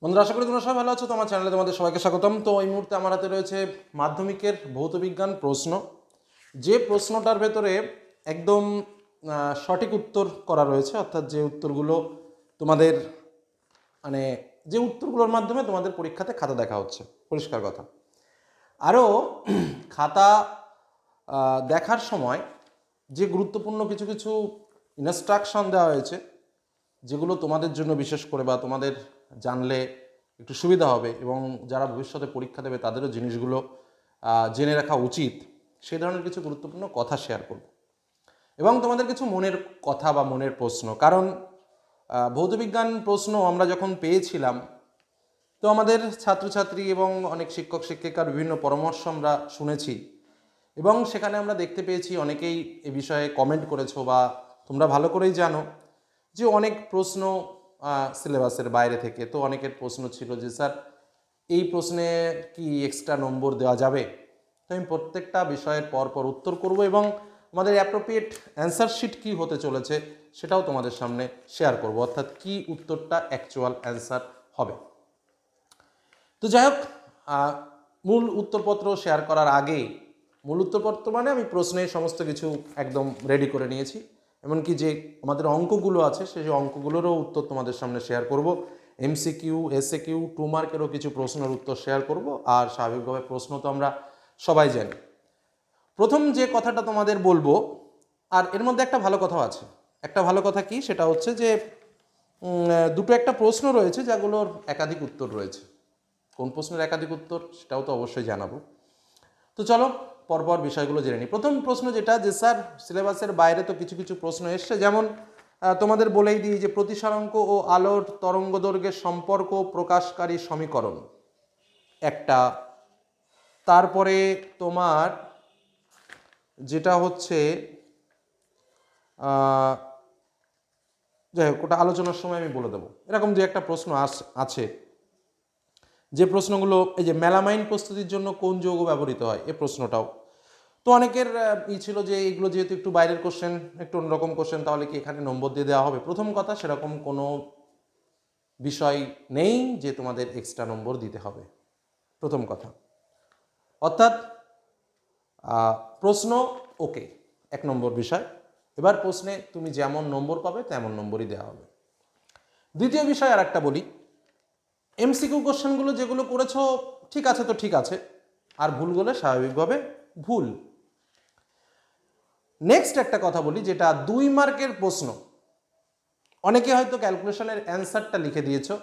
বন্ধুরা, আশা করি তোমরা সবাই ভালো আছো। তোমার চ্যানেলে তোমাদের সবাইকে স্বাগতম। তো এই মুহূর্তে আমার হাতে রয়েছে মাধ্যমিকের ভৌতবিজ্ঞান প্রশ্ন, যে প্রশ্নটার ভেতরে একদম সঠিক উত্তর করা রয়েছে, অর্থাৎ যে উত্তরগুলো তোমাদের মানে যে উত্তরগুলোর মাধ্যমে তোমাদের পরীক্ষাতে খাতা দেখা হচ্ছে, পরিষ্কার কথা। আরও খাতা দেখার সময় যে গুরুত্বপূর্ণ কিছু কিছু ইনস্ট্রাকশন দেওয়া হয়েছে, যেগুলো তোমাদের জন্য বিশেষ করে বা তোমাদের জানলে একটু সুবিধা হবে এবং যারা ভবিষ্যতে পরীক্ষা দেবে তাদেরও জিনিসগুলো জেনে রাখা উচিত, সেই ধরনের কিছু গুরুত্বপূর্ণ কথা শেয়ার করব এবং তোমাদের কিছু মনের কথা বা মনের প্রশ্ন। কারণ ভৌতবিজ্ঞান প্রশ্ন আমরা যখন পেয়েছিলাম, তো আমাদের ছাত্রছাত্রী এবং অনেক শিক্ষক শিক্ষিকার বিভিন্ন পরামর্শ আমরা শুনেছি এবং সেখানে আমরা দেখতে পেয়েছি অনেকেই এ বিষয়ে কমেন্ট করেছো বা তোমরা ভালো করেই জানো যে অনেক প্রশ্ন সিলেবাসের বাইরে থেকে। তো অনেকের প্রশ্ন ছিল যে স্যার এই প্রশ্নে কি এক্সট্রা নম্বর দেওয়া যাবে। তো আমি প্রত্যেকটা বিষয়ের পর উত্তর করব এবং আমাদের অ্যাপ্রোপ্রিয়েট অ্যান্সার শিট কী হতে চলেছে সেটাও তোমাদের সামনে শেয়ার করব, অর্থাৎ কি উত্তরটা অ্যাকচুয়াল অ্যান্সার হবে। তো যাই হোক, মূল উত্তরপত্র শেয়ার করার আগে, মূল উত্তরপত্র মানে আমি প্রশ্নের সমস্ত কিছু একদম রেডি করে নিয়েছি, এমনকি যে আমাদের অঙ্কগুলো আছে সেই অঙ্কগুলোরও উত্তর তোমাদের সামনে শেয়ার করব। এমসিকিউ, এসএকিউ, 2 মার্কেরও কিছু প্রশ্নের উত্তর শেয়ার করব। আর স্বাভাবিকভাবে প্রশ্ন তো আমরা সবাই জানি। প্রথম যে কথাটা তোমাদের বলবো, আর এর মধ্যে একটা ভালো কথাও আছে। একটা ভালো কথা কি, সেটা হচ্ছে যে দুটো একটা প্রশ্ন রয়েছে যেগুলোর একাধিক উত্তর রয়েছে। কোন প্রশ্নের একাধিক উত্তর সেটাও তো অবশ্যই জানাবো। তো চলো পরপর বিষয়গুলো জেনে নিই। প্রথম প্রশ্ন যেটা, যে স্যার সিলেবাসের বাইরে তো কিছু কিছু প্রশ্ন এসছে, যেমন তোমাদের বলেই দিই যে প্রতিসরাঙ্ক ও আলোর তরঙ্গদৈর্ঘ্যের সম্পর্ক প্রকাশকারী সমীকরণ একটা। তারপরে তোমার যেটা হচ্ছে যাই হোক, ওটা আলোচনার সময় আমি বলে দেবো। এরকম যে একটা প্রশ্ন আছে, যে প্রশ্নগুলো এই যে মেলামাইন প্রস্তুতির জন্য কোন যৌগ ব্যবহৃত হয়, এই প্রশ্নটাও তো অনেকের ছিল যে এগুলো যেহেতু একটু বাইরের কোশ্চেন, একটু অন্যরকম কোশ্চেন, তাহলে কি এখানে নম্বর দিয়ে দেওয়া হবে। প্রথম কথা, সেরকম কোনো বিষয় নেই যে তোমাদের এক্সট্রা নম্বর দিতে হবে, প্রথম কথা। অর্থাৎ প্রশ্ন ওকে, 1 নম্বর বিষয়। এবার প্রশ্নে তুমি যেমন নম্বর পাবে তেমন নম্বরই দেওয়া হবে। দ্বিতীয় বিষয় আর একটা বলি, এমসিকিউ কোশ্চেনগুলো যেগুলো করেছো ঠিক আছে তো ঠিক আছে, আর ভুল গেলে স্বাভাবিকভাবে ভুল। নেক্সট একটা কথা বলি, যেটা 2 মার্কের প্রশ্ন। অনেকে হয়তো ক্যালকুলেশনের অ্যান্সারটা লিখে দিয়েছো,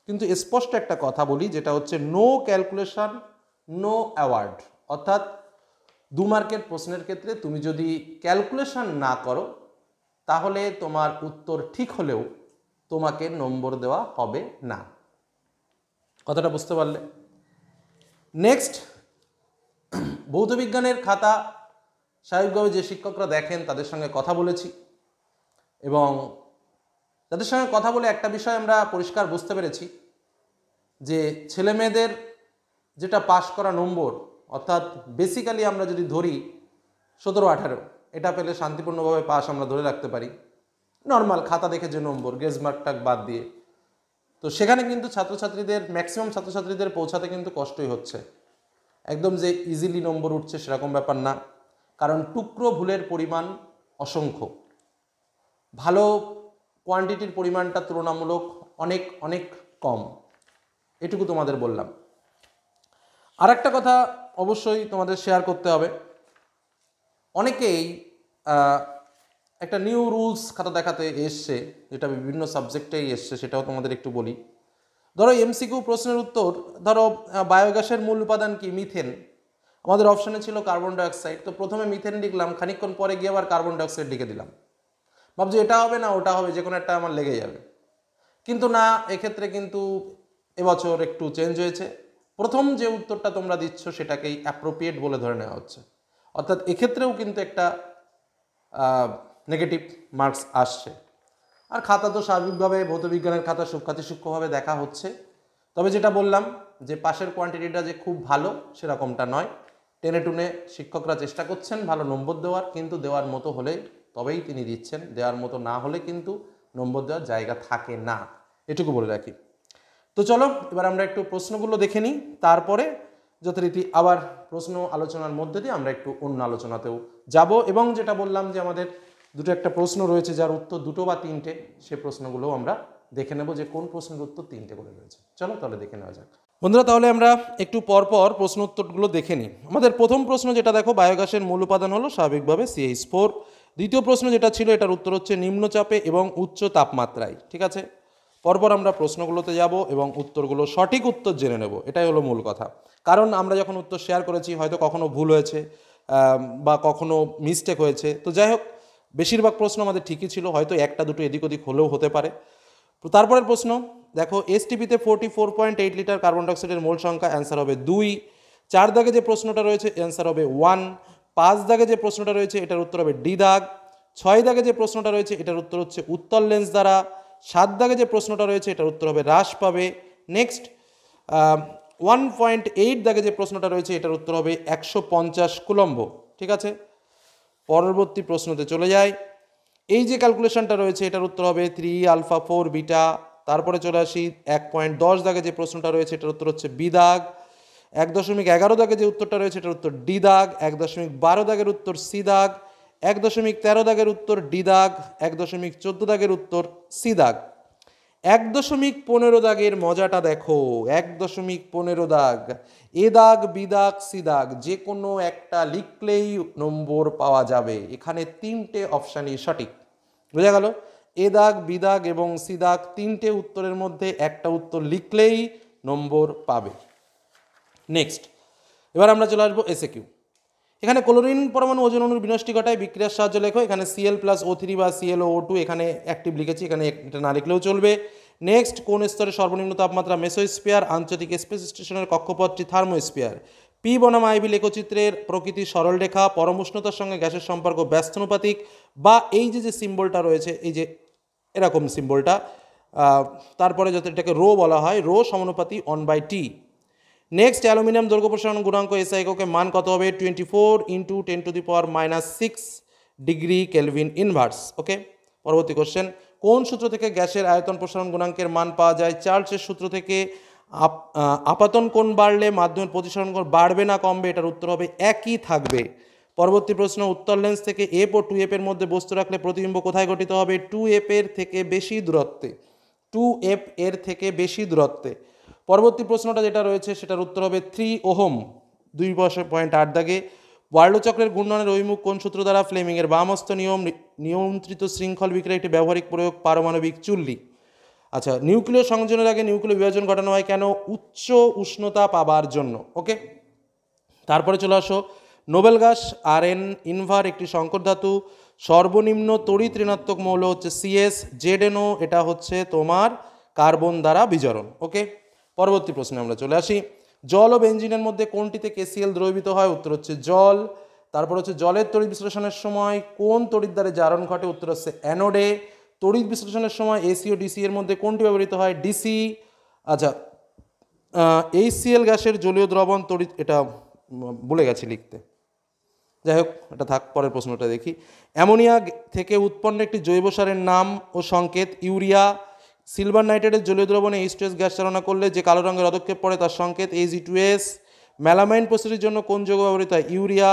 কিন্তু স্পষ্ট একটা কথা বলি, যেটা হচ্ছে নো ক্যালকুলেশন নো অ্যাওয়ার্ড। অর্থাৎ 2 মার্কের প্রশ্নের ক্ষেত্রে তুমি যদি ক্যালকুলেশন না করো, তাহলে তোমার উত্তর ঠিক হলেও তোমাকে নম্বর দেওয়া হবে না। কথাটা বুঝতে পারলে? নেক্সট, ভৌতবিজ্ঞানের খাতা স্বাভাবিকভাবে যে শিক্ষকরা দেখেন তাদের সঙ্গে কথা বলেছি এবং তাদের সঙ্গে কথা বলে একটা বিষয় আমরা পরিষ্কার বুঝতে পেরেছি যে ছেলে মেয়েদের যেটা পাস করা নম্বর, অর্থাৎ বেসিক্যালি আমরা যদি ধরি 17-18, এটা পেলে শান্তিপূর্ণভাবে পাস আমরা ধরে রাখতে পারি, নর্মাল খাতা দেখে যে নম্বর, গ্রেজ মার্কটা বাদ দিয়ে। তো সেখানে কিন্তু ছাত্রছাত্রীদের, ম্যাক্সিমাম ছাত্রছাত্রীদের পৌঁছাতে কিন্তু কষ্টই হচ্ছে। একদম যে ইজিলি নম্বর উঠছে সেরকম ব্যাপার না, কারণ টুকরো ভুলের পরিমাণ অসংখ্য, ভালো কোয়ান্টিটির পরিমাণটা তুলনামূলক অনেক অনেক কম। এটুকু তোমাদের বললাম। আর একটা কথা অবশ্যই তোমাদের শেয়ার করতে হবে, অনেকেই একটা নিউ রুলস খাতা দেখাতে এসছে, যেটা বিভিন্ন সাবজেক্টেই এসছে, সেটাও তোমাদের একটু বলি। ধরো এমসিকিউ প্রশ্নের উত্তর, ধরো বায়োগ্যাসের মূল উপাদান কি, মিথেন। আমাদের অপশানে ছিল কার্বন ডাইঅক্সাইড, তো প্রথমে মিথেন লিখলাম, খানিকক্ষণ পরে গিয়ে আবার কার্বন ডাইঅক্সাইড লিখে দিলাম, ভাবছি এটা হবে না ওটা হবে, যে কোনো একটা আমার লেগে যাবে। কিন্তু না, এক্ষেত্রে কিন্তু এবছর একটু চেঞ্জ হয়েছে। প্রথম যে উত্তরটা তোমরা দিচ্ছ সেটাকেই অ্যাপ্রোপ্রিয়েট বলে ধরে নেওয়া হচ্ছে, অর্থাৎ এক্ষেত্রেও কিন্তু একটা নেগেটিভ মার্কস আসছে। আর খাতা তো স্বাভাবিকভাবে ভৌতবিজ্ঞানের খাতা সূক্ষ্মভাবে দেখা হচ্ছে। তবে যেটা বললাম যে পাশের কোয়ান্টিটিটা যে খুব ভালো সেরকমটা নয়, টেনে টুনে শিক্ষকরা চেষ্টা করছেন ভালো নম্বর দেওয়ার, কিন্তু দেওয়ার মতো হলে তবেই তিনি দিচ্ছেন, দেওয়ার মতো না হলে কিন্তু নম্বর দেওয়ার জায়গা থাকে না, এটুকু বলে রাখি। তো চলো এবার আমরা একটু প্রশ্নগুলো দেখে নিই, তারপরে যথারীতি আবার প্রশ্ন আলোচনার মধ্যে দিয়ে আমরা একটু অন্য আলোচনাতেও যাব। এবং যেটা বললাম যে আমাদের দুটো একটা প্রশ্ন রয়েছে যার উত্তর দুটো বা তিনটে, সে প্রশ্নগুলোও আমরা দেখে নেব যে কোন প্রশ্নের উত্তর তিনটে করে রয়েছে। চলো তাহলে দেখে নেওয়া যাক বন্ধুরা। তাহলে আমরা একটু পরপর প্রশ্ন উত্তরগুলো দেখে নিই। আমাদের প্রথম প্রশ্ন যেটা দেখো, বায়োগ্যাসের মূল উপাদান হলো স্বাভাবিকভাবে CH4। দ্বিতীয় প্রশ্ন যেটা ছিল এটার উত্তর হচ্ছে নিম্নচাপে এবং উচ্চ তাপমাত্রায়। ঠিক আছে, পরপর আমরা প্রশ্নগুলোতে যাব এবং উত্তরগুলো সঠিক উত্তর জেনে নেব, এটাই হলো মূল কথা। কারণ আমরা যখন উত্তর শেয়ার করেছি হয়তো কখনো ভুল হয়েছে বা কখনো মিস্টেক হয়েছে, তো যাই হোক বেশিরভাগ প্রশ্ন আমাদের ঠিকই ছিল, হয়তো একটা দুটো এদিক ওদিক হলেও হতে পারে। তারপরের প্রশ্ন দেখো, এসটিপিতে 44.8 লিটার কার্বন ডাইঅক্সাইডের মোল সংখ্যা, অ্যান্সার হবে 2। 4 দাগে যে প্রশ্নটা রয়েছে অ্যান্সার হবে 1। 5 দাগে যে প্রশ্নটা রয়েছে এটার উত্তর হবে ডি দাগ। 6 দাগে যে প্রশ্নটা রয়েছে এটার উত্তর হচ্ছে উত্তল লেন্স দ্বারা। 7 দাগে যে প্রশ্নটা রয়েছে এটার উত্তর হবে হ্রাস পাবে। নেক্সট 1.8 দাগে যে প্রশ্নটা রয়েছে এটার উত্তর হবে 150 কুলম্ব। ঠিক আছে, পরবর্তী প্রশ্নতে চলে যায়। এই যে ক্যালকুলেশনটা রয়েছে এটার উত্তর হবে 3 আলফা 4 বিটা। তারপরে চলে আসি 1.10 দাগে যে প্রশ্নটা রয়েছে এটার উত্তর হচ্ছে বি দাগ। 1.11 দাগে যে উত্তরটা রয়েছে এটার উত্তর ডি দাগ। 1.12 দাগের উত্তর সি দাগ। 1.13 দাগের উত্তর ডি দাগ। 1.14 দাগের উত্তর সি দাগ। 1.15 দাগের মজাটা দেখো, 1.15 দাগ, এ দাগ বি দাগ সি দাগ যে কোনো একটা লিখলেই নম্বর পাওয়া যাবে। এখানে তিনটে অপশানই সঠিক, বোঝা গেল? এ দাগ বি দাগ এবং সি দাগ তিনটে উত্তরের মধ্যে একটা উত্তর লিখলেই নম্বর পাবে। নেক্সট, এবার আমরা চলে আসবো এসএকিউ। এখানে ক্লোরিন পরমাণু ওজোন অণুর বিনষ্টি ঘটায়, বিক্রিয়ার সাহায্যে লেখো। এখানে Cl+O3 বা ClO2 এখানে অ্যাক্টিভ লিখেছি, এখানে এটা না লিখলেও চলবে। নেক্সট, কোন স্তরে সর্বনিম্ন তাপমাত্রা? মেসোস্ফিয়ার। আন্তর্জাতিক স্পেস স্টেশনের কক্ষপথটি থার্মোস্ফিয়ার। পি বনাম আইভি লেখচিত্রের প্রকৃতি সরল রেখা, পরম উষ্ণতার সঙ্গে গ্যাসের সম্পর্ক ব্যস্তানুপাতিক, বা এই যে সিম্বলটা রয়েছে এই যে এরকম সিম্বলটা, তারপরে যাতে এটাকে রো বলা হয়, রো সমানুপাতি 1/T। নেক্সট, অ্যালুমিনিয়াম দৈর্ঘ্য প্রসারণ গুণাঙ্ক এসআই এককে মান কত হবে? 24 × 10⁻⁶ ডিগ্রি কেলভিন ইনভার্স। ওকে, পরবর্তী কোশ্চেন, কোন সূত্র থেকে গ্যাসের আয়তন প্রসারণ গুণাঙ্কের মান পাওয়া যায়? চার্লসের সূত্র থেকে। আপাতন কোণ বাড়লে মাধ্যমের প্রতিসরণ কোণ বাড়বে না কমবে? এটার উত্তর হবে একই থাকবে। পরবর্তী প্রশ্ন, উত্তল লেন্স থেকে এফ ও 2F এর মধ্যে বস্তু রাখলে প্রতিবিম্ব কোথায় গঠিত হবে? 2F এর থেকে বেশি দূরত্বে। 2F এর থেকে বেশি দূরত্বে। পরবর্তী প্রশ্নটা যেটা রয়েছে সেটার উত্তর হবে 3 ওহম। 2.8 দাগে, ওয়ার্লো চক্রের ঘূর্ণনের অভিমুখ কোন সূত্র দ্বারা? ফ্লেমিংয়ের বামহস্ত নিয়ম। নিয়ন্ত্রিত শৃঙ্খল বিক্রিয়ার একটি ব্যবহারিক প্রয়োগ পারমাণবিক চুল্লি। আচ্ছা, নিউক্লিয় সংযোজনের আগে নিউক্লিয় বিভাজন ঘটানো হয় কেন? উচ্চ উষ্ণতা পাবার জন্য। ওকে, তারপরে চলে আসো, নোবেল গ্যাস Rn ইনভার একটি সংকর ধাতু। সর্বনিম্ন তড়িৎ ঋণাত্মক মৌল হচ্ছে CS। ZNO এটা হচ্ছে তোমার কার্বন দ্বারা বিজারণ। ওকে, পরবর্তী প্রশ্নে আমরা চলে আসি। জল ও বেঞ্জিনের মধ্যে কোনটিতে KCl দ্রবীভূত হয়? উত্তর হচ্ছে জল। তারপর হচ্ছে জলের তড়িৎ বিশ্লেষণের সময় কোন তড়িৎ দ্বারে জারণ ঘটে? উত্তর হচ্ছে অ্যানোডে। তড়িৎ বিশ্লেষণের সময় AC ও DC এর মধ্যে কোনটি ব্যবহৃত হয়? DC। আচ্ছা, HCl গ্যাসের জলীয় দ্রবণ তড়িৎ, এটা ভুলে গেছি লিখতে, যাই হোক এটা থাক, পরের প্রশ্নটা দেখি। অ্যামোনিয়া থেকে উৎপন্ন একটি জৈব সারের নাম ও সংকেত? ইউরিয়া। সিলভার নাইট্রেটের জলীয় দ্রবণে H2S গ্যাস চালনা করলে যে কালো রঙের পদক্ষেপ পড়ে তার সংকেত Ag2S। মেলামাইন প্রস্তুতির জন্য কোন যৌগ ব্যবহৃত হয়? ইউরিয়া।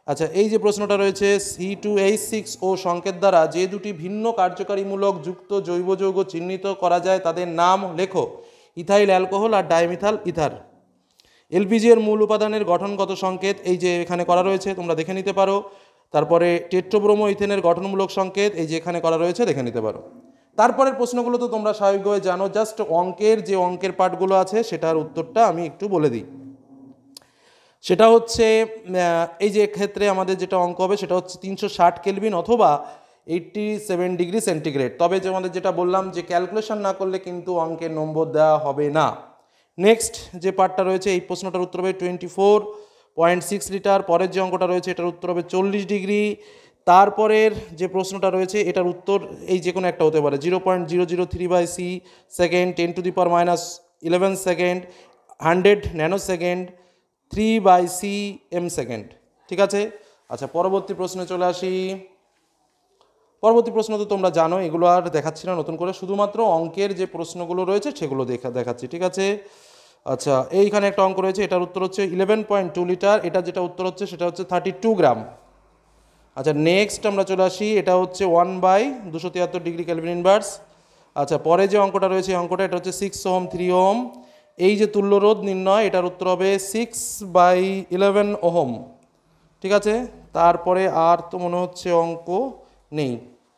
আচ্ছা, এই যে প্রশ্নটা রয়েছে, C2H6O সংকেত দ্বারা যে দুটি ভিন্ন কার্যকারীমূলক যুক্ত জৈব যৌগ চিহ্নিত করা যায় তাদের নাম লেখো। ইথাইল অ্যালকোহল আর ডাইমিথাল ইথার। এলপিজি এর মূল উপাদানের গঠনগত সংকেত এই যে এখানে করা রয়েছে, তোমরা দেখে নিতে পারো। তারপরে টেট্রোব্রোমো ইথেনের গঠনমূলক সংকেত এই যে এখানে করা রয়েছে, দেখে নিতে পারো। তারপরের প্রশ্নগুলো তো তোমরা স্বাভাবিকভাবে জানো, জাস্ট অঙ্কের পার্টগুলো আছে সেটার উত্তরটা আমি একটু বলে দিই। সেটা হচ্ছে এই যে ক্ষেত্রে আমাদের যেটা অঙ্ক হবে সেটা হচ্ছে 360 কেলভিন অথবা 87 ডিগ্রি সেন্টিগ্রেড। তবে যে আমাদের যেটা বললাম যে ক্যালকুলেশন না করলে কিন্তু অঙ্কের নম্বর দেওয়া হবে না। নেক্সট যে পার্টটা রয়েছে এই প্রশ্নটার উত্তর হবে 24.6 লিটার। পরের যে অঙ্কটা রয়েছে এটার উত্তর হবে 40 ডিগ্রি। তারপরের যে প্রশ্নটা রয়েছে এটার উত্তর এই যে কোনো একটা হতে পারে, 0.003/c second, 10⁻11 second, 100 nano second, 3/cm second. ঠিক আছে, আচ্ছা পরবর্তী প্রশ্নে চলে আসি। পরবর্তী প্রশ্ন তো তোমরা জানো, এগুলো আর দেখাচ্ছি না নতুন করে, শুধুমাত্র অঙ্কের যে প্রশ্নগুলো রয়েছে সেগুলো দেখাচ্ছি, ঠিক আছে। আচ্ছা, এইখানে একটা অঙ্ক রয়েছে, এটার উত্তর হচ্ছে 11.2 লিটার, এটা যেটা উত্তর হচ্ছে সেটা হচ্ছে 32 গ্রাম। আচ্ছা, নেক্সট আমরা চলে আসি, এটা হচ্ছে 1/273 কেলভিন ইনভার্স। আচ্ছা, পরে যে অঙ্কটা রয়েছে এই অঙ্কটা, এটা হচ্ছে 6 ওহম 3 ওহম। এই যে তুল্য রোধ নির্ণয়, এটার উত্তর হবে 6/11 ওহম, ঠিক আছে। তারপরে আর তো মনে হচ্ছে অঙ্ক নেই,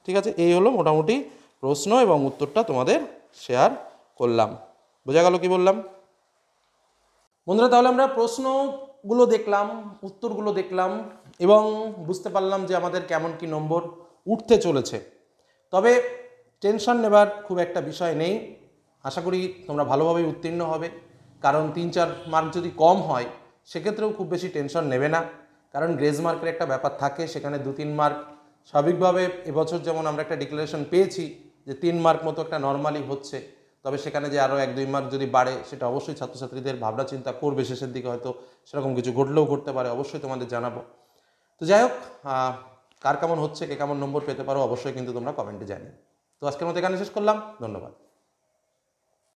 ঠিক আছে। এই হলো মোটামুটি প্রশ্ন এবং উত্তরটা তোমাদের শেয়ার করলাম। বোঝা গেল কি বললাম? বন্ধুরা, তাহলে আমরা প্রশ্নগুলো দেখলাম, উত্তরগুলো দেখলাম এবং বুঝতে পারলাম যে আমাদের কেমন কি নম্বর উঠতে চলেছে। তবে টেনশন নেবার খুব একটা বিষয় নেই, আশা করি তোমরা ভালোভাবেই উত্তীর্ণ হবে। কারণ 3-4 মার্ক যদি কম হয় সেক্ষেত্রেও খুব বেশি টেনশন নেবে না, কারণ গ্রেজ মার্কের একটা ব্যাপার থাকে, সেখানে 2-3 মার্ক স্বাভাবিকভাবে এবছর যেমন আমরা একটা ডিক্লারেশন পেয়েছি যে 3 মার্ক মতো একটা নর্মালি হচ্ছে, তবে সেখানে যে আরও 1-2 মার্ক যদি বাড়ে সেটা অবশ্যই ছাত্রছাত্রীদের ভাবনা চিন্তা করবে, শেষের দিকে হয়তো সেরকম কিছু ঘটলেও ঘটতে পারে, অবশ্যই তোমাদের জানাবো। তো যাই হোক, কার কেমন হচ্ছে, কে কেমন নম্বর পেতে পারো অবশ্যই কিন্তু তোমরা কমেন্টে জানিও। তো আজকের মতো এখানে শেষ করলাম, ধন্যবাদ।